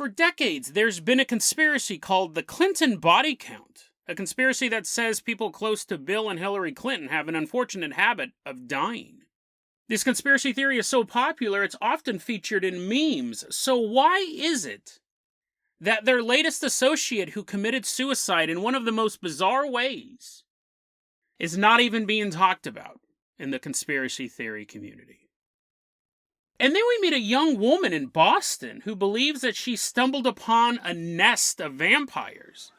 For decades, there's been a conspiracy called the Clinton body count. A conspiracy that says people close to Bill and Hillary Clinton have an unfortunate habit of dying. This conspiracy theory is so popular, it's often featured in memes. So why is it that their latest associate who committed suicide in one of the most bizarre ways is not even being talked about in the conspiracy theory community? And then we meet a young woman in Boston who believes that she stumbled upon a nest of vampires.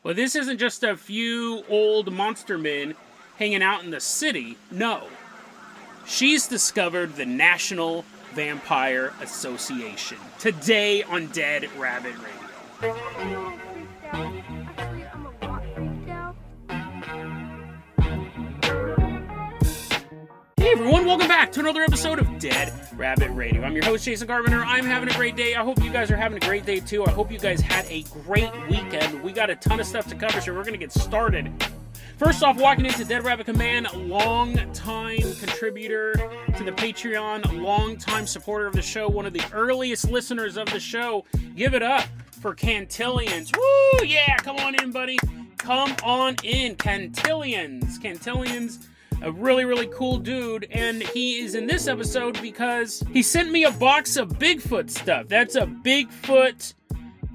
Well, this isn't just a few old monster men hanging out in the city. No. She's discovered the National Vampire Association. Today on Dead Rabbit Radio. Hey everyone, welcome back to another episode of Dead Rabbit Radio. I'm your host, Jason Carpenter. I'm having a great day. I hope you guys are having a great day too. I hope you guys had a great weekend. We got a ton of stuff to cover, so we're going to get started. First off, walking into Dead Rabbit Command, long-time contributor to the Patreon, long-time supporter of the show, one of the earliest listeners of the show. Give it up for Cantillions. Woo! Yeah, come on in, buddy. Come on in, Cantillions. Cantillions, a really, really cool dude, and he is in this episode because he sent me a box of Bigfoot stuff. That's a Bigfoot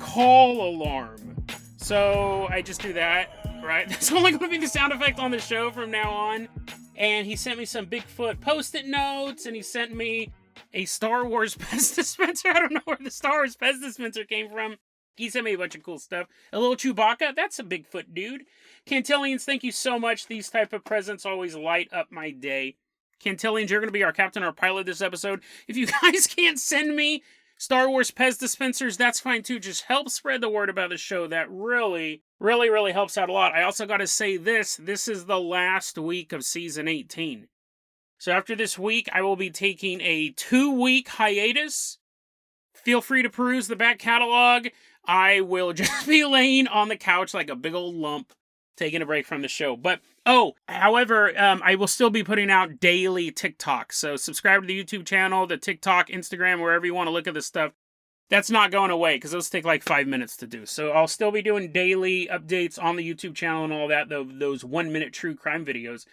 call alarm. So I just do that. Right? That's only going to be the sound effect on the show from now on. And he sent me some Bigfoot post-it notes, and he sent me a Star Wars Pez dispenser. I don't know where the Star Wars Pez dispenser came from. He sent me a bunch of cool stuff. A little Chewbacca, that's a Bigfoot dude. Cantillions, thank you so much. These type of presents always light up my day. Cantillions, you're going to be our captain, our pilot this episode. If you guys can't send me Star Wars Pez dispensers, that's fine too. Just help spread the word about the show. That really helps out a lot. I also got to say this is the last week of season 18. So after this week, I will be taking a 2-week hiatus. Feel free to peruse the back catalog. I will just be laying on the couch like a big old lump, taking a break from the show. But, however, I will still be putting out daily TikToks. So subscribe to the YouTube channel, the TikTok, Instagram, wherever you want to look at this stuff. That's not going away, because those take like 5 minutes to do. So I'll still be doing daily updates on the YouTube channel and all that, those 1-minute true crime videos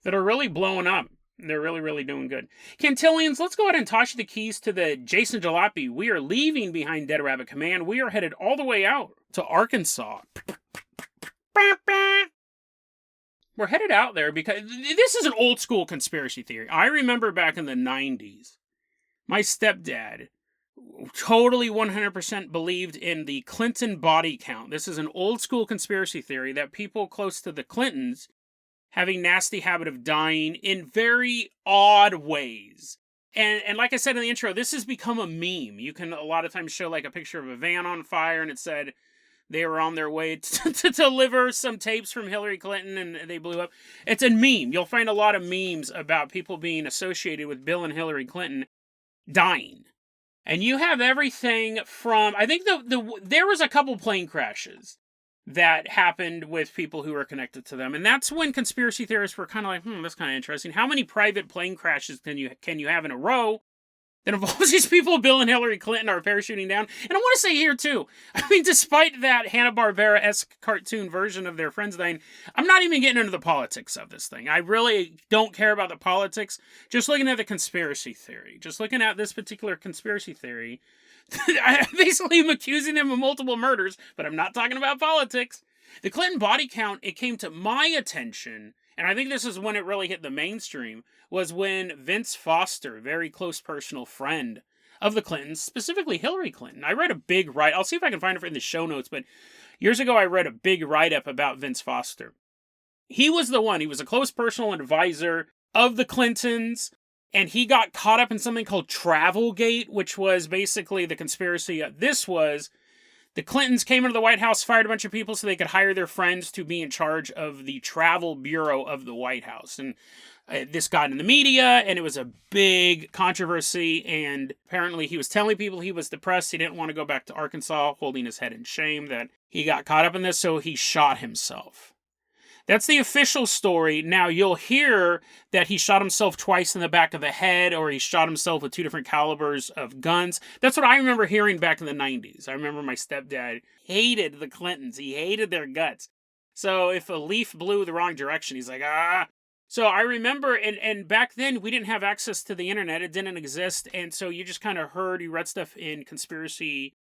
that are really blowing up. They're really, really doing good. Cantillions, let's go ahead and toss you the keys to the Jason Jalopy. We are leaving behind Dead Rabbit Command. We are headed all the way out to Arkansas. We're headed out there because this is an old school conspiracy theory. I remember back in the 90s, my stepdad totally 100% believed in the Clinton body count. This is an old school conspiracy theory that people close to the Clintons having nasty habit of dying in very odd ways. And like I said in the intro, this has become a meme. You can a lot of times show like a picture of a van on fire and it said they were on their way to deliver some tapes from Hillary Clinton and they blew up. It's a meme. You'll find a lot of memes about people being associated with Bill and Hillary Clinton dying. And you have everything from, I think there was a couple plane crashes that happened with people who were connected to them. And that's when conspiracy theorists were kind of like, that's kind of interesting. How many private plane crashes can you have in a row that involves these people, Bill and Hillary Clinton, are parachuting down? And I want to say here, too, I mean, despite that Hanna-Barbera-esque cartoon version of their friends dying, I'm not even getting into the politics of this thing. I really don't care about the politics. Just looking at the conspiracy theory. Just looking at this particular conspiracy theory, I basically am accusing them of multiple murders, but I'm not talking about politics. The Clinton body count, it came to my attention, and I think this is when it really hit the mainstream, was when Vince Foster, very close personal friend of the Clintons, specifically Hillary Clinton. I read a big write, I'll see if I can find it in the show notes, but years ago I read a big write-up about Vince Foster. He was the one, he was a close personal advisor of the Clintons, and he got caught up in something called Travelgate, which was basically the conspiracy. This was the Clintons came into the White House, fired a bunch of people so they could hire their friends to be in charge of the travel bureau of the White House. And this got in the media, and it was a big controversy. And apparently he was telling people he was depressed. He didn't want to go back to Arkansas, holding his head in shame that he got caught up in this, so he shot himself. That's the official story. Now, you'll hear that he shot himself twice in the back of the head, or he shot himself with 2 different calibers of guns. That's what I remember hearing back in the 90s. I remember my stepdad hated the Clintons. He hated their guts. So if a leaf blew the wrong direction, he's like, ah. So I remember, and back then, we didn't have access to the internet. It didn't exist. And so you just kind of you read stuff in conspiracy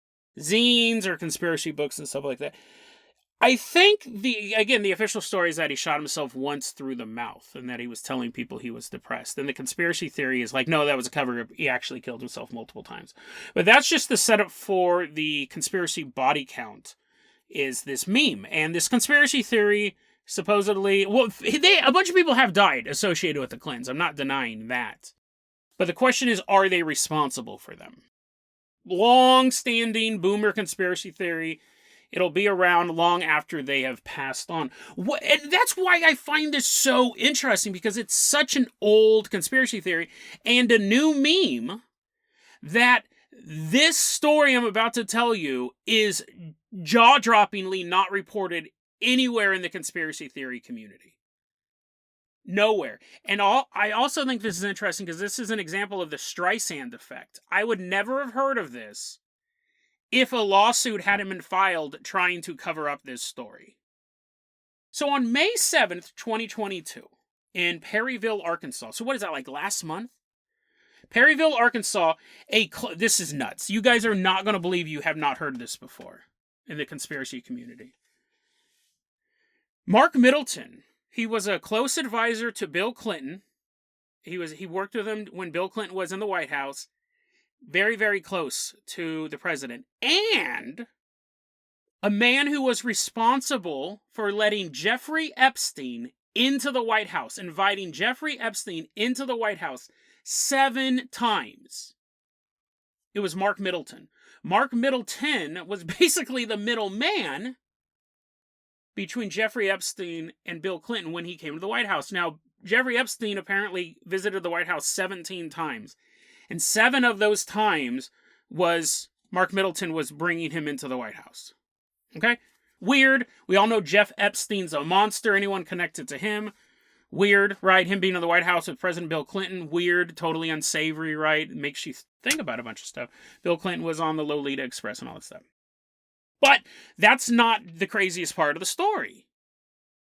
zines or conspiracy books and stuff like that. I think the official story is that he shot himself once through the mouth and that he was telling people he was depressed. And the conspiracy theory is like, no, that was a cover-up. He actually killed himself multiple times. But that's just the setup for the conspiracy body count, is this meme. And this conspiracy theory supposedly, well, a bunch of people have died associated with the Clintons. I'm not denying that. But the question is, are they responsible for them? Long-standing boomer conspiracy theory. It'll be around long after they have passed on. And that's why I find this so interesting, because it's such an old conspiracy theory and a new meme that this story I'm about to tell you is jaw-droppingly not reported anywhere in the conspiracy theory community. Nowhere. And I also think this is interesting because this is an example of the Streisand effect. I would never have heard of this if a lawsuit hadn't been filed trying to cover up this story. So on May 7th, 2022, in Perryville, Arkansas, so what is that, like last month? Perryville, Arkansas, this is nuts. You guys are not going to believe you have not heard this before in the conspiracy community. Mark Middleton, he was a close advisor to Bill Clinton. He worked with him when Bill Clinton was in the White House. Very, very close to the president. And a man who was responsible for letting Jeffrey Epstein into the White House, inviting Jeffrey Epstein into the White House 7 times. It was Mark Middleton. Mark Middleton was basically the middleman between Jeffrey Epstein and Bill Clinton when he came to the White House. Now, Jeffrey Epstein apparently visited the White House 17 times. And 7 of those times was Mark Middleton was bringing him into the White House. Okay? Weird. We all know Jeff Epstein's a monster. Anyone connected to him. Weird, right? Him being in the White House with President Bill Clinton. Weird. Totally unsavory, right? It makes you think about a bunch of stuff. Bill Clinton was on the Lolita Express and all that stuff. But that's not the craziest part of the story.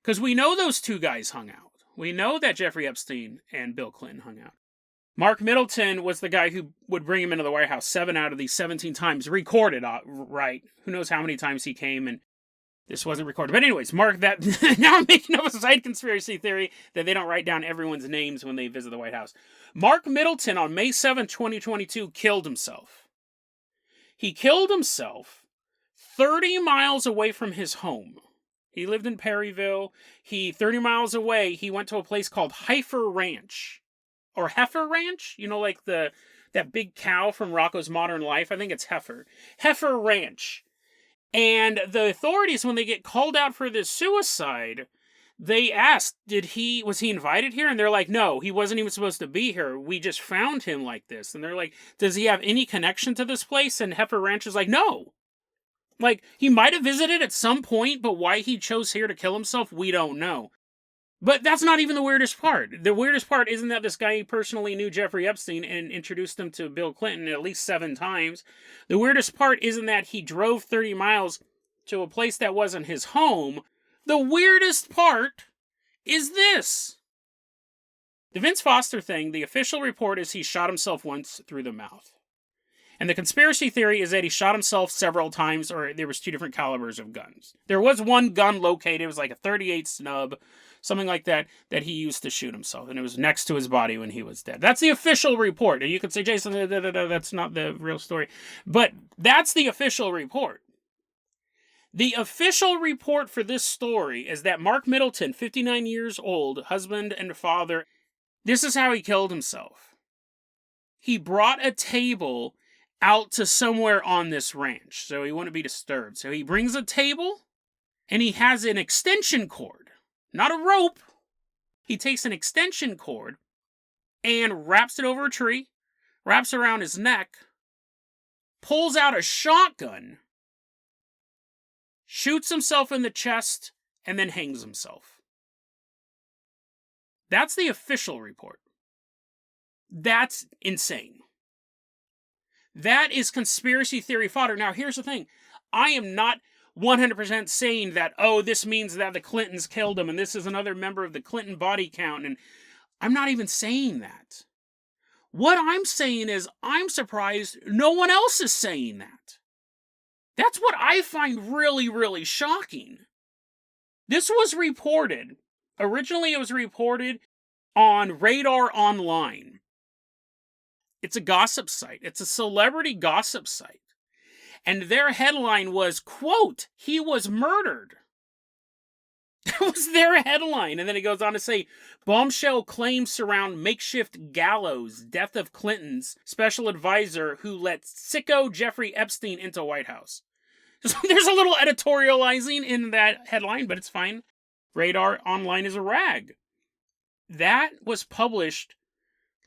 Because we know those 2 guys hung out. We know that Jeffrey Epstein and Bill Clinton hung out. Mark Middleton was the guy who would bring him into the White House 7 out of these 17 times, recorded, right? Who knows how many times he came, and this wasn't recorded. But anyways, now I'm making up a side conspiracy theory that they don't write down everyone's names when they visit the White House. Mark Middleton, on May 7, 2022, killed himself. He killed himself 30 miles away from his home. He lived in Perryville. 30 miles away, he went to a place called Heifer Ranch. Or Heifer Ranch? You know, like that big cow from Rocko's Modern Life? I think it's Heifer. Heifer Ranch. And the authorities, when they get called out for this suicide, they asked, was he invited here? And they're like, no, he wasn't even supposed to be here. We just found him like this. And they're like, does he have any connection to this place? And Heifer Ranch is like, no. Like, he might have visited at some point, but why he chose here to kill himself, we don't know. But that's not even the weirdest part. The weirdest part isn't that this guy personally knew Jeffrey Epstein and introduced him to Bill Clinton at least 7 times. The weirdest part isn't that he drove 30 miles to a place that wasn't his home. The weirdest part is this. The Vince Foster thing, the official report is he shot himself once through the mouth. And the conspiracy theory is that he shot himself several times, or there was 2 different calibers of guns. There was one gun located, it was like a .38 snub, something like that he used to shoot himself. And it was next to his body when he was dead. That's the official report. And you could say, Jason, that's not the real story. But that's the official report. The official report for this story is that Mark Middleton, 59 years old, husband and father, this is how he killed himself. He brought a table out to somewhere on this ranch, so he wouldn't be disturbed. So he brings a table, and he has an extension cord, not a rope. He takes an extension cord and wraps it over a tree, wraps around his neck, pulls out a shotgun, shoots himself in the chest, and then hangs himself. That's the official report. That's insane. That is conspiracy theory fodder. Now, here's the thing. I am not 100% saying that, oh, this means that the Clintons killed him and this is another member of the Clinton body count. And I'm not even saying that. What I'm saying is I'm surprised no one else is saying that. That's what I find really, really shocking. This was reported. Originally, it was reported on Radar Online. It's a gossip site. It's a celebrity gossip site. And their headline was, quote, "He was murdered." That was their headline. And then it goes on to say, bombshell claims surround makeshift gallows, death of Clinton's special advisor who let sicko Jeffrey Epstein into White House. So there's a little editorializing in that headline, but it's fine. Radar Online is a rag. That was published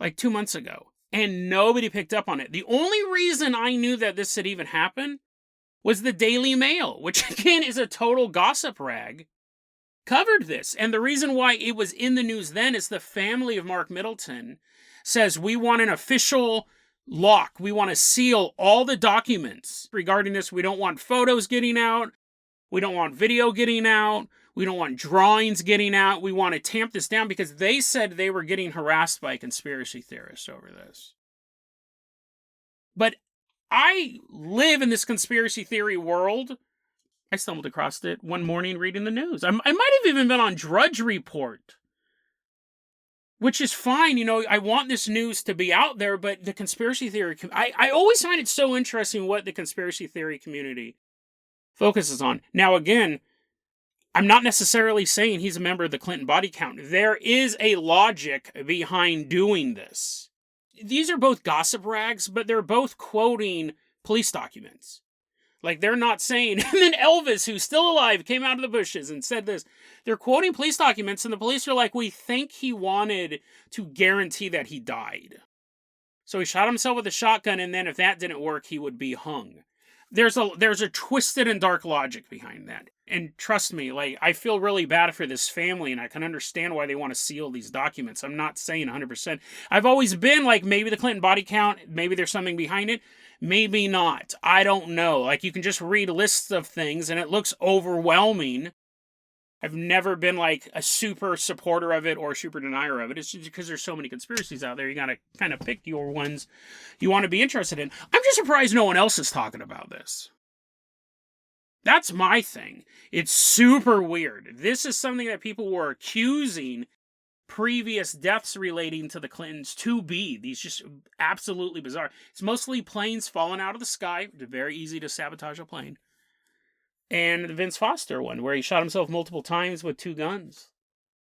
like 2 months ago, and nobody picked up on it. The only reason I knew that this had even happened was the Daily Mail, which again is a total gossip rag, covered this. And the reason why it was in the news then is the family of Mark Middleton says, we want an official lock. We want to seal all the documents regarding this. We don't want photos getting out. We don't want video getting out. We don't want drawings getting out. We want to tamp this down because they said they were getting harassed by conspiracy theorists over this. But I live in this conspiracy theory world. I stumbled across it one morning reading the news. I might have even been on Drudge Report, which is fine. You know, I want this news to be out there, but the conspiracy theory, I always find it so interesting what the conspiracy theory community focuses on. Now, again, I'm not necessarily saying he's a member of the Clinton body count. There is a logic behind doing this. These are both gossip rags, but they're both quoting police documents. Like, they're not saying, and then Elvis, who's still alive, came out of the bushes and said this. They're quoting police documents, and the police are like, we think he wanted to guarantee that he died. So he shot himself with a shotgun, and then if that didn't work, he would be hung. There's a twisted and dark logic behind that. And trust me, like, I feel really bad for this family, and I can understand why they want to seal these documents. I'm not saying 100%. I've always been like, maybe the Clinton body count, maybe there's something behind it. Maybe not. I don't know. Like, you can just read lists of things, and it looks overwhelming. I've never been, like, a super supporter of it or a super denier of it. It's just because there's so many conspiracies out there. You gotta kind of pick your ones you want to be interested in. I'm just surprised no one else is talking about this. That's my thing. It's super weird. This is something that people were accusing previous deaths relating to the Clintons to be. These just absolutely bizarre. It's mostly planes falling out of the sky. It's very easy to sabotage a plane. And the Vince Foster one, where he shot himself multiple times with 2 guns,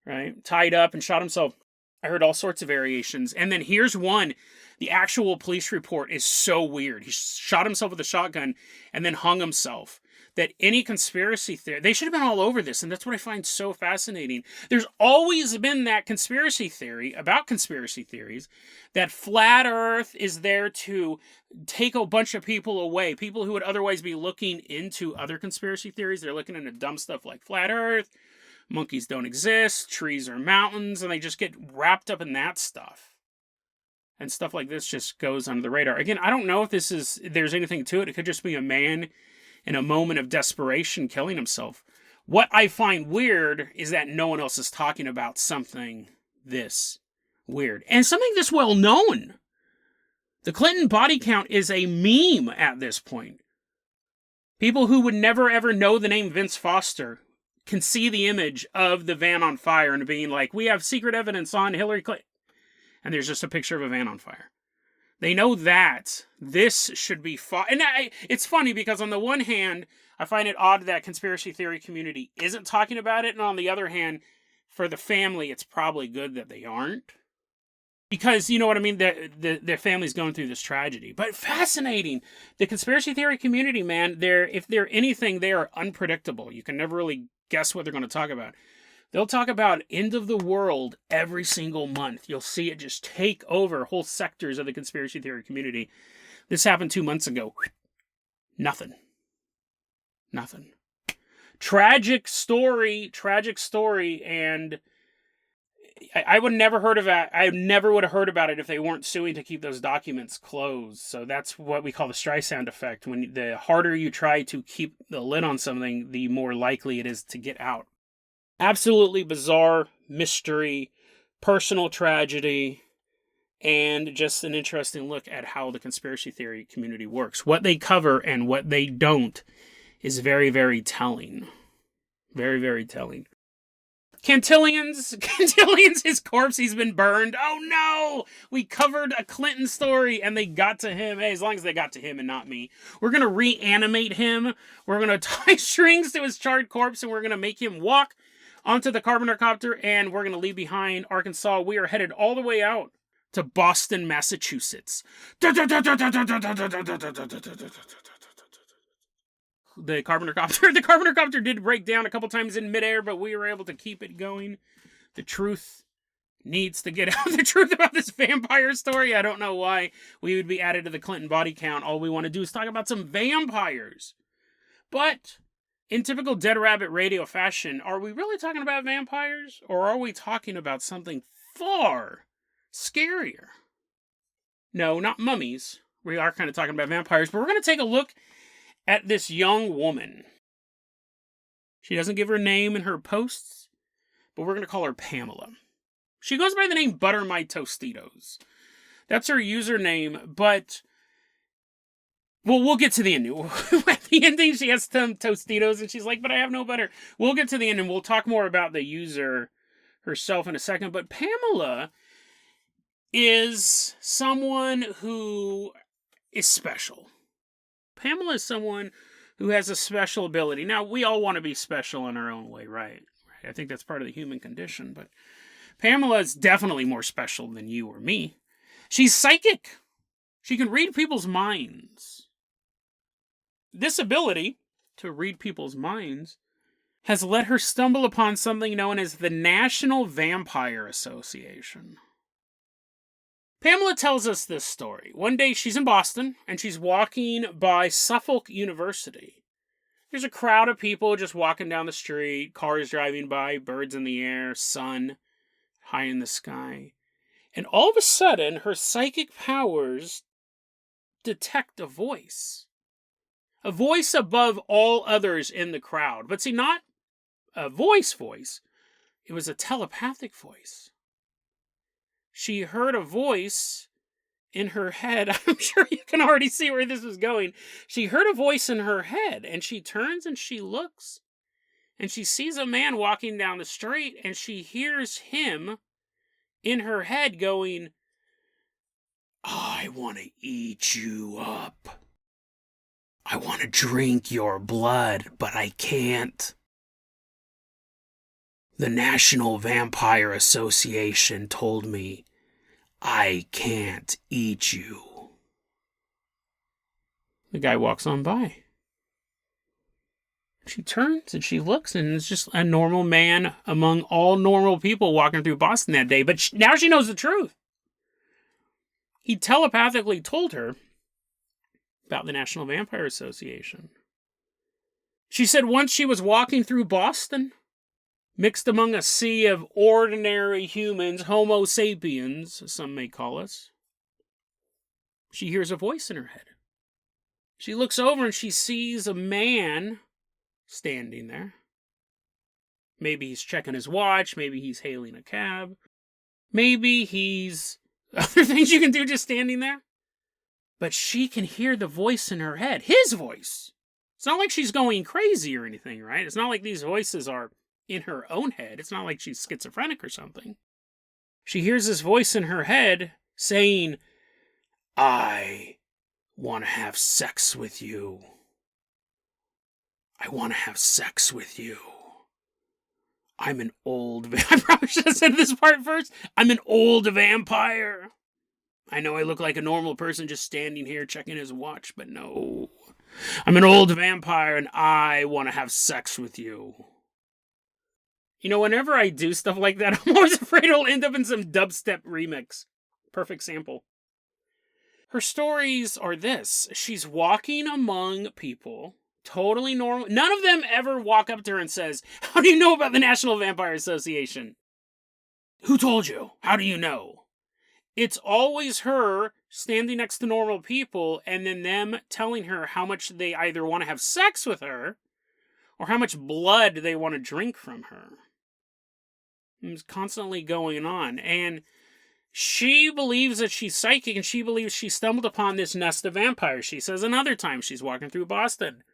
right? Tied up and shot himself. I heard all sorts of variations. And then here's one. The actual police report is so weird. He shot himself with a shotgun and then hung himself. That any conspiracy theory, they should have been all over this, and that's what I find so fascinating. There's always been that conspiracy theory about conspiracy theories, that flat Earth is there to take a bunch of people away, people who would otherwise be looking into other conspiracy theories. They're looking into dumb stuff like flat Earth, monkeys don't exist, trees are mountains, and they just get wrapped up in that stuff. And stuff like this just goes under the radar. Again, I don't know if there's anything to it. It could just be a man in a moment of desperation killing himself. What I find weird is that no one else is talking about something this weird. And something this well known. The Clinton body count is a meme at this point. People who would never ever know the name Vince Foster can see the image of the van on fire and being like, we have secret evidence on Hillary Clinton. And there's just a picture of a van on fire. They know that this should be and it's funny because on the one hand, I find it odd that conspiracy theory community isn't talking about it. And on the other hand, for the family, it's probably good that they aren't. Because, you know what I mean? Their family's going through this tragedy. But fascinating. The conspiracy theory community, man, if they're anything, they are unpredictable. You can never really guess what they're going to talk about. They'll talk about end of the world every single month. You'll see it just take over whole sectors of the conspiracy theory community. This happened 2 months ago. Nothing. Tragic story, and I would never heard of that. I never would have heard about it if they weren't suing to keep those documents closed. So that's what we call the Streisand effect. When the harder you try to keep the lid on something, the more likely it is to get out. Absolutely bizarre mystery, personal tragedy, and just an interesting look at how the conspiracy theory community works. What they cover and what they don't is very, very telling. Very, very telling. Cantillion's his corpse, he's been burned. Oh no! We covered a Clinton story and they got to him. Hey, as long as they got to him and not me. We're gonna reanimate him. We're gonna tie strings to his charred corpse and we're gonna make him walk onto the Carpentercopter and we're gonna leave behind Arkansas. We are headed all the way out to Boston, Massachusetts. The Carpentercopter did break down a couple times in midair, but we were able to keep it going. The truth needs to get out. The truth about this vampire story. I don't know why we would be added to the Clinton body count. All we want to do is talk about some vampires. But in typical Dead Rabbit radio fashion, are we really talking about vampires? Or are we talking about something far scarier? No, not mummies. We are kind of talking about vampires, but we're going to take a look at this young woman. She doesn't give her name in her posts, but we're going to call her Pamela. She goes by the name Butter My Tostitos. That's her username, but well, we'll get to the ending. At the ending, she has some Tostitos, and she's like, but I have no butter. We'll get to the end, and we'll talk more about the user herself in a second, but Pamela is someone who is special. Pamela is someone who has a special ability. Now, we all want to be special in our own way, right? I think that's part of the human condition, but Pamela is definitely more special than you or me. She's psychic. She can read people's minds. This ability to read people's minds has let her stumble upon something known as the National Vampire Association. Pamela tells us this story. One day she's in Boston, and she's walking by Suffolk University. There's a crowd of people just walking down the street, cars driving by, birds in the air, sun high in the sky. And all of a sudden, her psychic powers detect a voice. A voice above all others in the crowd. But see, not a voice. It was a telepathic voice. She heard a voice in her head. I'm sure you can already see where this is going. She heard a voice in her head, and she turns and she looks, and she sees a man walking down the street, and she hears him in her head going, I want to eat you up. I want to drink your blood, but I can't. The National Vampire Association told me I can't eat you. The guy walks on by. She turns and she looks, and it's just a normal man among all normal people walking through Boston that day. But now she knows the truth. He telepathically told her about the National Vampire Association. She said once she was walking through Boston, mixed among a sea of ordinary humans, Homo sapiens, some may call us, she hears a voice in her head. She looks over and she sees a man standing there. Maybe he's checking his watch, maybe he's hailing a cab, maybe he's other things you can do just standing there. But she can hear the voice in her head, his voice. It's not like she's going crazy or anything, right? It's not like these voices are in her own head. It's not like she's schizophrenic or something. She hears this voice in her head saying, I want to have sex with you. I want to have sex with you. I'm an old... I probably should have said this part first. I'm an old vampire. I know I look like a normal person just standing here checking his watch, but no. I'm an old vampire and I want to have sex with you. You know, whenever I do stuff like that, I'm always afraid it'll end up in some dubstep remix. Perfect sample. Her stories are this. She's walking among people, totally normal. None of them ever walk up to her and says, how do you know about the National Vampire Association? Who told you? How do you know? It's always her standing next to normal people and then them telling her how much they either want to have sex with her or how much blood they want to drink from her. It's constantly going on. And she believes that she's psychic, and she believes she stumbled upon this nest of vampires. She says another time she's walking through Boston.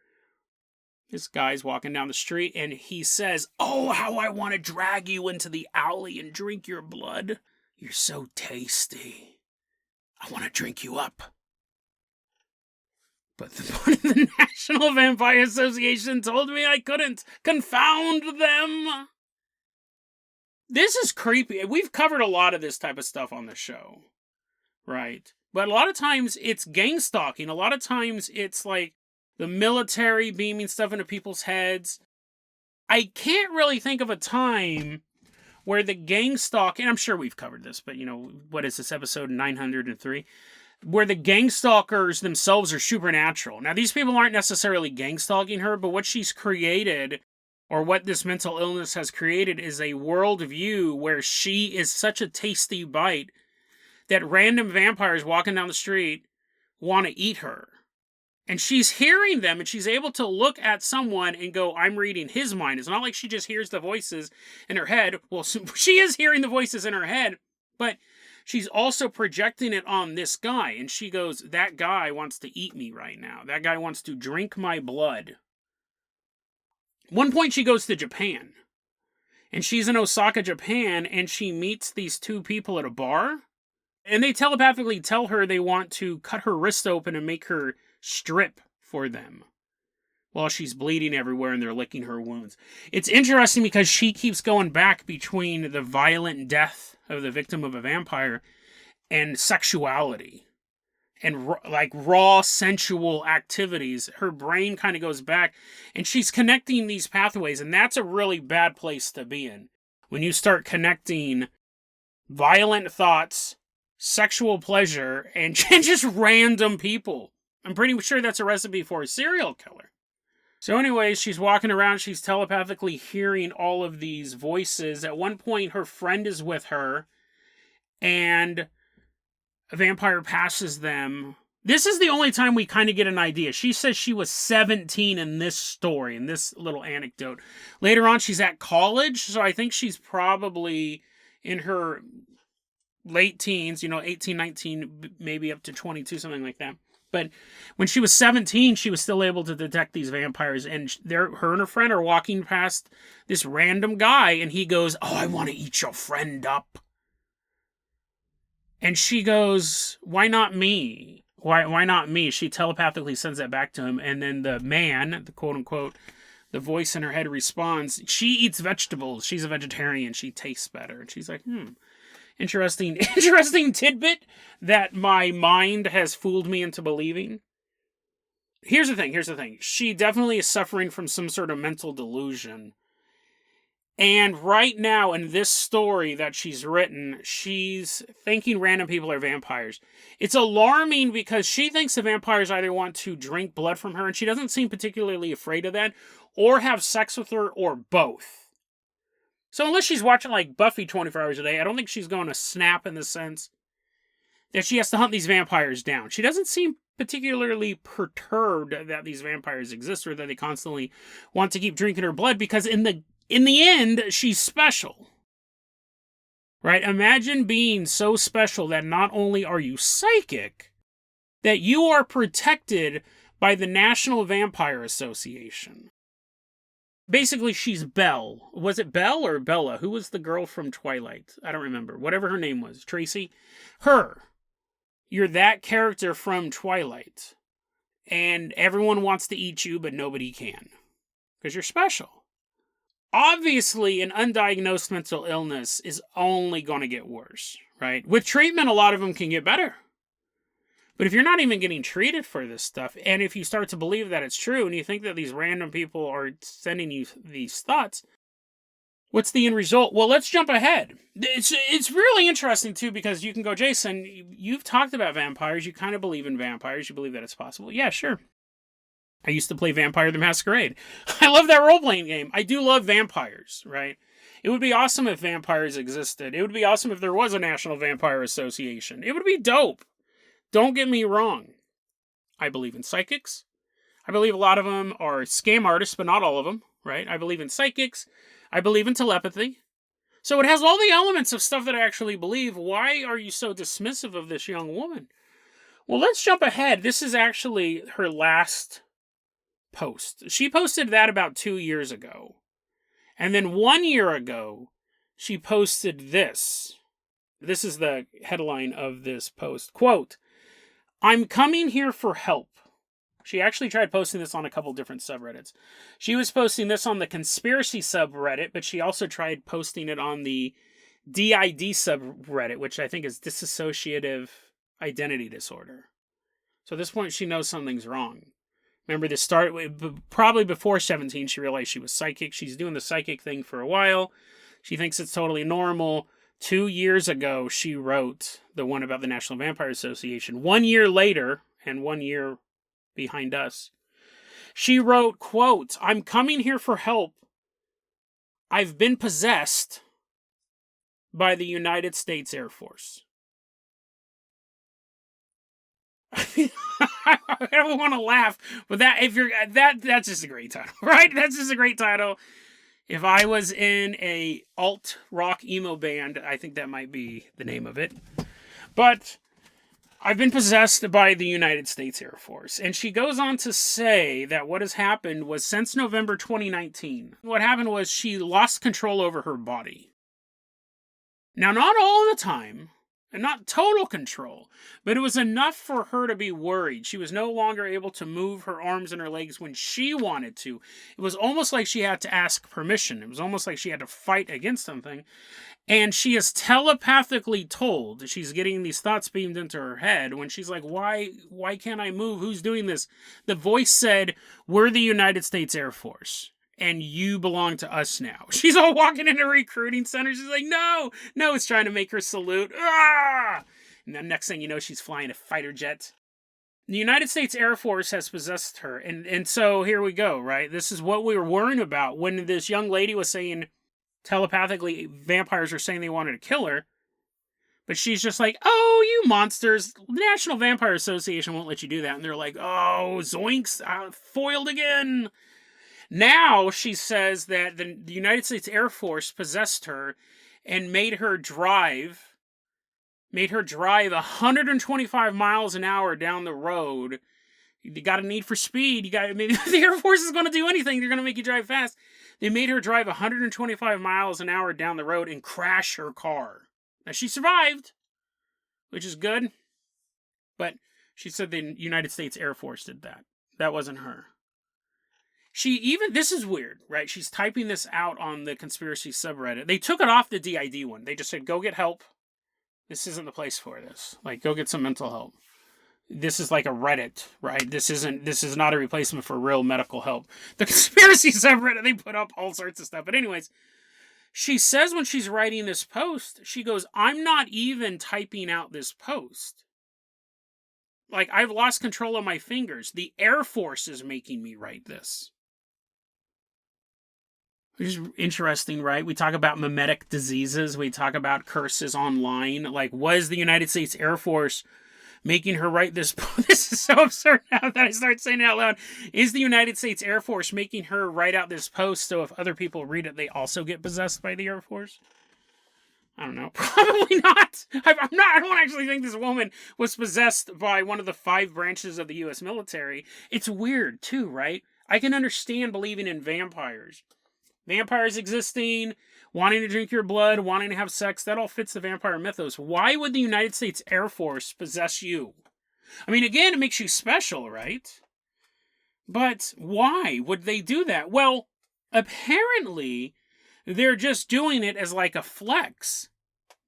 This guy's walking down the street, and he says, "Oh, how I want to drag you into the alley and drink your blood. You're so tasty. I want to drink you up." But the National Vampire Association told me I couldn't. Confound them. This is creepy. We've covered a lot of this type of stuff on the show, right? But a lot of times it's gangstalking. A lot of times it's like the military beaming stuff into people's heads. I can't really think of a time where the gangstalk, and I'm sure we've covered this, but what is this, episode 903? Where the gangstalkers themselves are supernatural. Now, these people aren't necessarily gangstalking her, but what she's created, or what this mental illness has created, is a worldview where she is such a tasty bite that random vampires walking down the street want to eat her. And she's hearing them, and she's able to look at someone and go, I'm reading his mind. It's not like she just hears the voices in her head. Well, she is hearing the voices in her head, but she's also projecting it on this guy. And she goes, that guy wants to eat me right now. That guy wants to drink my blood. One point she goes to Japan. And she's in Osaka, Japan, and she meets these two people at a bar. And they telepathically tell her they want to cut her wrist open and make her strip for them while she's bleeding everywhere and they're licking her wounds. It's interesting because she keeps going back between the violent death of the victim of a vampire and sexuality and like raw sensual activities. Her brain kind of goes back and she's connecting these pathways, and that's a really bad place to be in. When you start connecting violent thoughts, sexual pleasure, and just random people. I'm pretty sure that's a recipe for a serial killer. So anyways, she's walking around, she's telepathically hearing all of these voices. At one point, her friend is with her, and a vampire passes them. This is the only time we kind of get an idea. She says she was 17 in this story, in this little anecdote. Later on, she's at college, so I think she's probably in her late teens, 18, 19, maybe up to 22, something like that. But when she was 17, she was still able to detect these vampires. And her and her friend are walking past this random guy. And he goes, "Oh, I want to eat your friend up." And she goes, "Why not me? Why not me?" She telepathically sends that back to him. And then the man, the quote unquote, the voice in her head responds, "She eats vegetables. She's a vegetarian. She tastes better." And she's like, Interesting tidbit that my mind has fooled me into believing. Here's the thing. She definitely is suffering from some sort of mental delusion. And right now, in this story that she's written, she's thinking random people are vampires. It's alarming because she thinks the vampires either want to drink blood from her, and she doesn't seem particularly afraid of that, or have sex with her, or both. So unless she's watching like Buffy 24 hours a day, I don't think she's going to snap in the sense that she has to hunt these vampires down. She doesn't seem particularly perturbed that these vampires exist or that they constantly want to keep drinking her blood, because in the end, she's special. Right? Imagine being so special that not only are you psychic, that you are protected by the National Vampire Association. Basically, she's Belle. Was it Belle or Bella? Who was the girl from Twilight? I don't remember. Whatever her name was. Tracy? Her. You're that character from Twilight. And everyone wants to eat you, but nobody can. Because you're special. Obviously, an undiagnosed mental illness is only going to get worse, right? With treatment, a lot of them can get better. But if you're not even getting treated for this stuff, and if you start to believe that it's true, and you think that these random people are sending you these thoughts, what's the end result? Well, let's jump ahead. It's really interesting, too, because you can go, Jason, you've talked about vampires. You kind of believe in vampires. You believe that it's possible. Yeah, sure. I used to play Vampire the Masquerade. I love that role-playing game. I do love vampires, right? It would be awesome if vampires existed. It would be awesome if there was a National Vampire Association. It would be dope. Don't get me wrong. I believe in psychics. I believe a lot of them are scam artists, but not all of them, right? I believe in psychics. I believe in telepathy. So it has all the elements of stuff that I actually believe. Why are you so dismissive of this young woman? Well, let's jump ahead. This is actually her last post. She posted that about 2 years ago. And then 1 year ago, she posted this. This is the headline of this post. Quote, "I'm coming here for help." She actually tried posting this on a couple different subreddits. She was posting this on the conspiracy subreddit, but she also tried posting it on the DID subreddit, which I think is dissociative identity disorder. So at this point, she knows something's wrong. Remember, this started probably before 17, she realized she was psychic. She's doing the psychic thing for a while. She thinks it's totally normal. 2 years ago, she wrote the one about the National Vampire Association. 1 year later, and 1 year behind us, she wrote, quote, "I'm coming here for help. I've been possessed by the United States Air Force." I don't want to laugh, but that's just a great title, right? That's just a great title. If I was in a alt rock emo band, I think that might be the name of it. But I've been possessed by the United States Air Force. And she goes on to say that what has happened was since November 2019, what happened was she lost control over her body. Now, not all the time, and not total control, but it was enough for her to be worried. She was no longer able to move her arms and her legs when she wanted to. It was almost like she had to ask permission. It was almost like she had to fight against something. And she is telepathically told, she's getting these thoughts beamed into her head when she's like, why can't I move? Who's doing this? The voice said, "We're the United States Air Force, and you belong to us now." She's all walking into a recruiting center. She's like, no, it's trying to make her salute. Ah! And the next thing you know, she's flying a fighter jet. The United States Air Force has possessed her. And so here we go, right? This is what we were worrying about when this young lady was saying telepathically vampires are saying they wanted to kill her. But she's just like, "Oh, you monsters. The National Vampire Association won't let you do that." And they're like, "Oh, zoinks, foiled again." Now she says that the United States Air Force possessed her and made her drive 125 miles an hour down the road. You got a need for speed. The Air Force is going to do anything. They're going to make you drive fast. They made her drive 125 miles an hour down the road and crash her car. Now, she survived, which is good. But she said the United States Air Force did that. That wasn't her. This is weird, right? She's typing this out on the conspiracy subreddit. They took it off the DID one. They just said, "Go get help. This isn't the place for this. Like, go get some mental help." This is like a Reddit, right? This is not a replacement for real medical help. The conspiracy subreddit, they put up all sorts of stuff. But anyways, she says when she's writing this post, she goes, "I'm not even typing out this post. Like, I've lost control of my fingers. The Air Force is making me write this." Which is interesting, right? We talk about mimetic diseases. We talk about curses online. Like, was the United States Air Force making her write this? This is so absurd now that I start saying it out loud. Is the United States Air Force making her write out this post so if other people read it, they also get possessed by the Air Force? I don't know. Probably not. I don't actually think this woman was possessed by one of the 5 branches of the U.S. military. It's weird, too, right? I can understand believing in vampires. Vampires existing, wanting to drink your blood, wanting to have sex, that all fits the vampire mythos. Why would the United States Air Force possess you? I mean, again, it makes you special, right? But why would they do that? Well, apparently, they're just doing it as like a flex.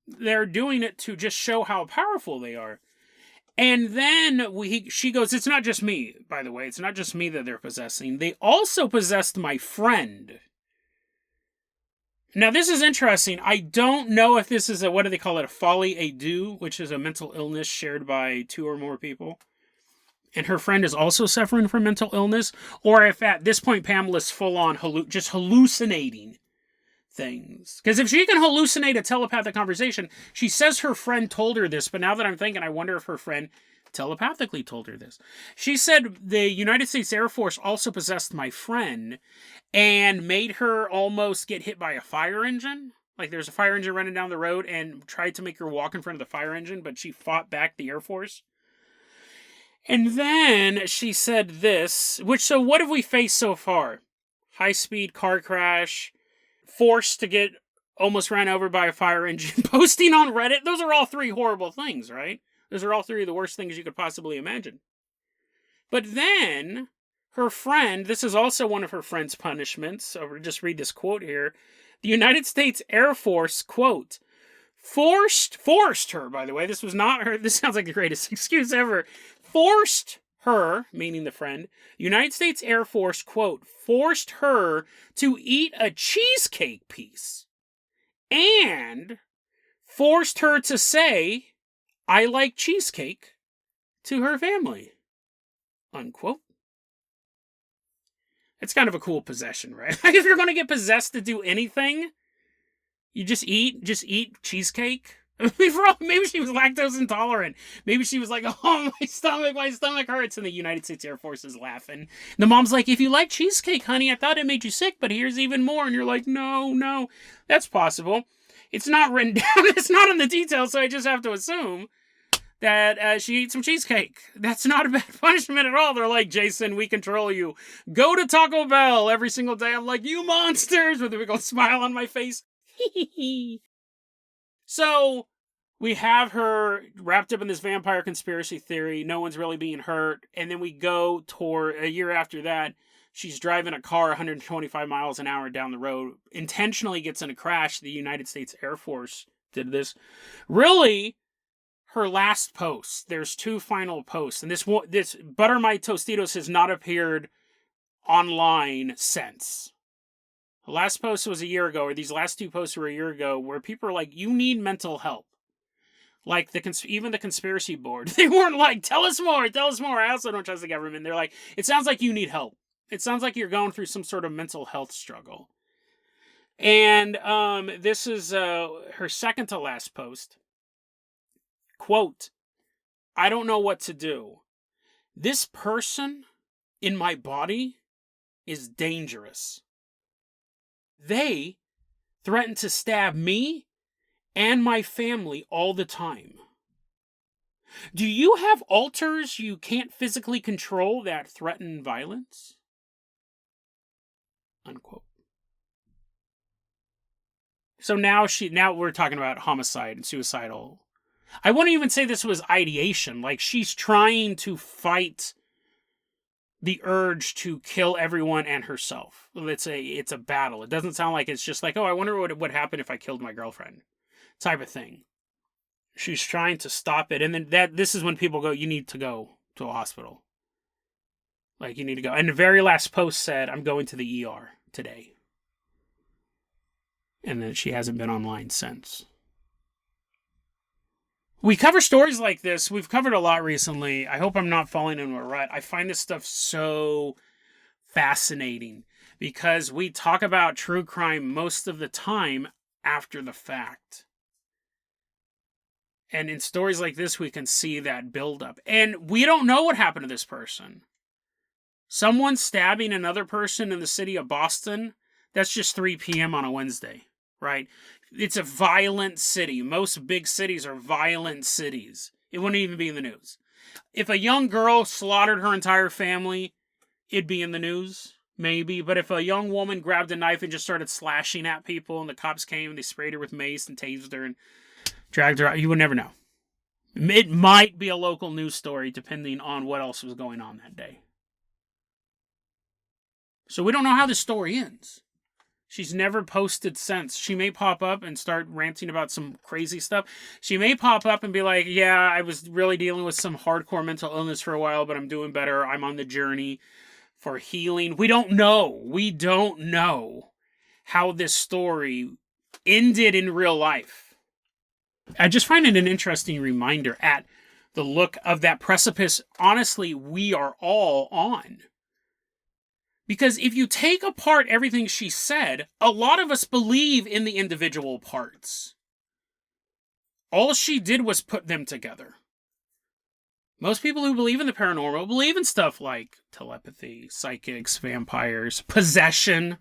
They're doing it to just show how powerful they are. And then she goes, "It's not just me, by the way. It's not just me that they're possessing. They also possessed my friend." Now, this is interesting. I don't know if this is what do they call it? A folie à deux, which is a mental illness shared by 2 or more people. And her friend is also suffering from mental illness. Or if at this point Pamela's full on just hallucinating things. Because if she can hallucinate a telepathic conversation, she says her friend told her this, but now that I'm thinking, I wonder if her friend telepathically told her this. She said the United States Air Force also possessed my friend and made her almost get hit by a fire engine. Like there's a fire engine running down the road and tried to make her walk in front of the fire engine, but she fought back the Air Force. And then she said this, so what have we faced so far? High-speed car crash, forced to get almost ran over by a fire engine, posting on Reddit. Those are all three horrible things, right? Those are all three of the worst things you could possibly imagine. But then, her friend, this is also one of her friend's punishments, so we'll just read this quote here. The United States Air Force, quote, forced her, by the way, this was not her, this sounds like the greatest excuse ever, forced her, meaning the friend, United States Air Force, quote, forced her to eat a cheesecake piece and forced her to say, I like cheesecake, to her family, unquote. It's kind of a cool possession, right? Like if you're going to get possessed to do anything, you just eat cheesecake. Maybe she was lactose intolerant. Maybe she was like, oh, my stomach hurts. And the United States Air Force is laughing. The mom's like, if you like cheesecake, honey, I thought it made you sick, but here's even more. And you're like, no, that's possible. It's not written down. It's not in the details, so I just have to assume that she ate some cheesecake. That's not a bad punishment at all. They're like, Jason, we control you. Go to Taco Bell every single day. I'm like, you monsters, with a big old smile on my face. So, we have her wrapped up in this vampire conspiracy theory. No one's really being hurt. And then we go toward a year after that. She's driving a car 125 miles an hour down the road. Intentionally gets in a crash. The United States Air Force did this. Really, her last post. There's two final posts. And this Butter My Tostitos has not appeared online since. The last post was a year ago, or these last two posts were a year ago, where people are like, you need mental help. Like, even the conspiracy board, they weren't like, tell us more. I also don't trust the government. They're like, it sounds like you need help. It sounds like you're going through some sort of mental health struggle. And this is her second to last post. Quote, I don't know what to do. This person in my body is dangerous. They threaten to stab me and my family all the time. Do you have alters you can't physically control that threaten violence? Unquote. So now we're talking about homicide and suicidal. I wouldn't even say this was ideation. Like, she's trying to fight the urge to kill everyone and herself. It's a battle. It doesn't sound like it's just like, oh, I wonder what would happen if I killed my girlfriend type of thing. She's trying to stop it. And then this is when people go, you need to go to a hospital. Like, you need to go. And the very last post said, I'm going to the ER today. And then she hasn't been online since. We cover stories like this. We've covered a lot recently. I hope I'm not falling into a rut. I find this stuff so fascinating because we talk about true crime most of the time after the fact. And in stories like this, we can see that buildup. And we don't know what happened to this person. Someone stabbing another person in the city of Boston, that's just 3 p.m. on a Wednesday, right? It's a violent city. Most big cities are violent cities. It wouldn't even be in the news. If a young girl slaughtered her entire family, it'd be in the news, maybe. But if a young woman grabbed a knife and just started slashing at people and the cops came and they sprayed her with mace and tased her and dragged her out, you would never know. It might be a local news story depending on what else was going on that day. So we don't know how the story ends. She's never posted since. She may pop up and start ranting about some crazy stuff. She may pop up and be like, yeah, I was really dealing with some hardcore mental illness for a while, but I'm doing better. I'm on the journey for healing. We don't know. We don't know how this story ended in real life. I just find it an interesting reminder at the look of that precipice, honestly, we are all on. Because if you take apart everything she said, a lot of us believe in the individual parts. All she did was put them together. Most people who believe in the paranormal believe in stuff like telepathy, psychics, vampires, possession,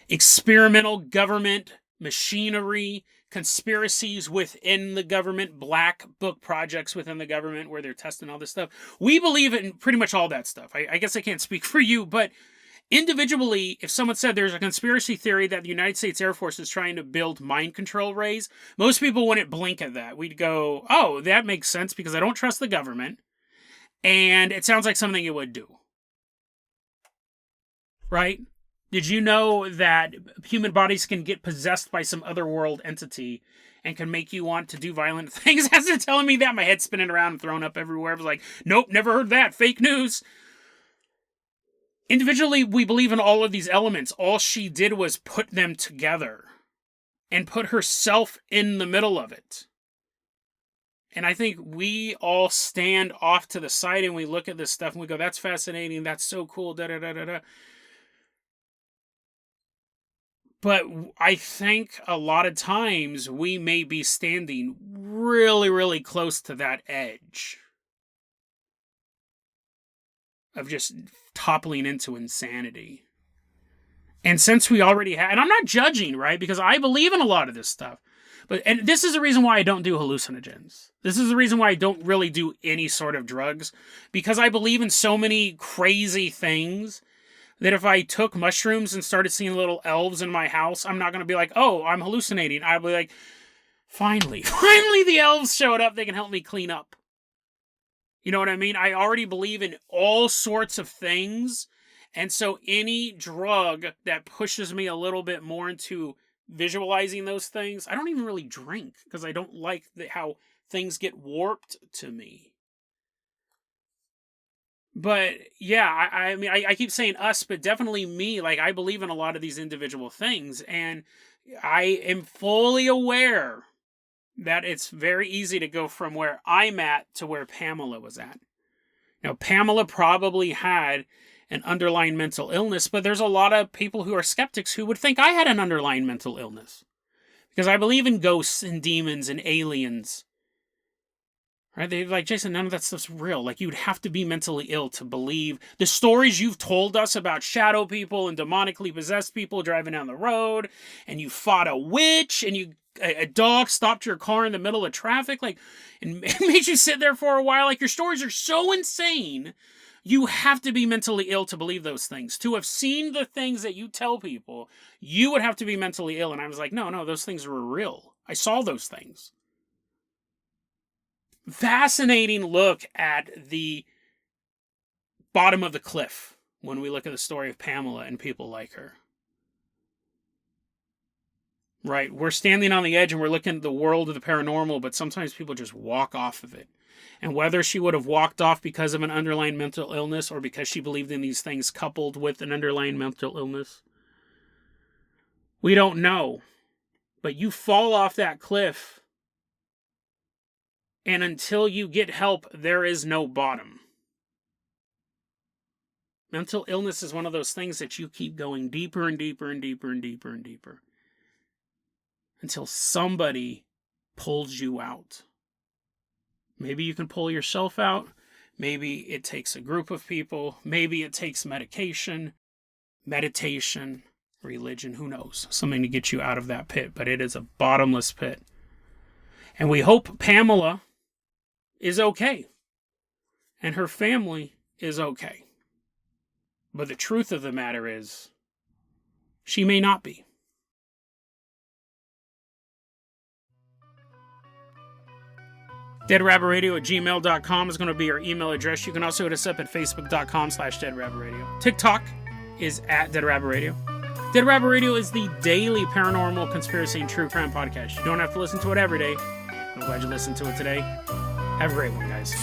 experimental government, machinery, conspiracies within the government, black book projects within the government where they're testing all this stuff. We believe in pretty much all that stuff. I guess I can't speak for you, but individually, if someone said there's a conspiracy theory that the United States Air Force is trying to build mind control rays, most people wouldn't blink at that. We'd go, oh, that makes sense because I don't trust the government, and it sounds like something it would do. Right? Did you know that human bodies can get possessed by some otherworld entity and can make you want to do violent things? As they're telling me that, my head's spinning around and thrown up everywhere. I was like, nope, never heard that. Fake news. Individually, we believe in all of these elements. All she did was put them together and put herself in the middle of it. And I think we all stand off to the side and we look at this stuff and we go, that's fascinating, that's so cool, da-da-da-da-da. But I think a lot of times we may be standing really, really close to that edge of just toppling into insanity. And since we already have, and I'm not judging, right? Because I believe in a lot of this stuff. And this is the reason why I don't do hallucinogens. This is the reason why I don't really do any sort of drugs. Because I believe in so many crazy things that if I took mushrooms and started seeing little elves in my house, I'm not going to be like, oh, I'm hallucinating. I'll be like, finally the elves showed up. They can help me clean up. You know what I mean? I already believe in all sorts of things. And so any drug that pushes me a little bit more into visualizing those things, I don't even really drink because I don't like how things get warped to me. But yeah, I mean, I keep saying us, but definitely me. Like, I believe in a lot of these individual things, and I am fully aware that it's very easy to go from where I'm at to where Pamela was at. Now, Pamela probably had an underlying mental illness, but there's a lot of people who are skeptics who would think I had an underlying mental illness. Because I believe in ghosts and demons and aliens. Right? They're like, Jason, none of that stuff's real. Like, you'd have to be mentally ill to believe the stories you've told us about shadow people and demonically possessed people driving down the road, and you fought a witch, and a dog stopped your car in the middle of traffic, like, and made you sit there for a while. Like, your stories are so insane, you have to be mentally ill to believe those things. To have seen the things that you tell people, you would have to be mentally ill. And I was like, no, those things were real. I saw those things. Fascinating look at the bottom of the cliff when we look at the story of Pamela and people like her. Right? We're standing on the edge and we're looking at the world of the paranormal, but sometimes people just walk off of it. And whether she would have walked off because of an underlying mental illness or because she believed in these things coupled with an underlying mental illness, we don't know. But you fall off that cliff, and until you get help, there is no bottom. Mental illness is one of those things that you keep going deeper and deeper and deeper and deeper and deeper until somebody pulls you out. Maybe you can pull yourself out. Maybe it takes a group of people. Maybe it takes medication, meditation, religion, who knows? Something to get you out of that pit, but it is a bottomless pit. And we hope Pamela is okay. And her family is okay. But the truth of the matter is, she may not be. deadrabbitradio@gmail.com is going to be our email address. You can also hit us up at facebook.com/deadrabbitradio. TikTok is at deadrabbitradio. Dead Rabbit Radio is the daily paranormal, conspiracy, and true crime podcast. You don't have to listen to it every day. I'm glad you listened to it today. Have a great one, guys.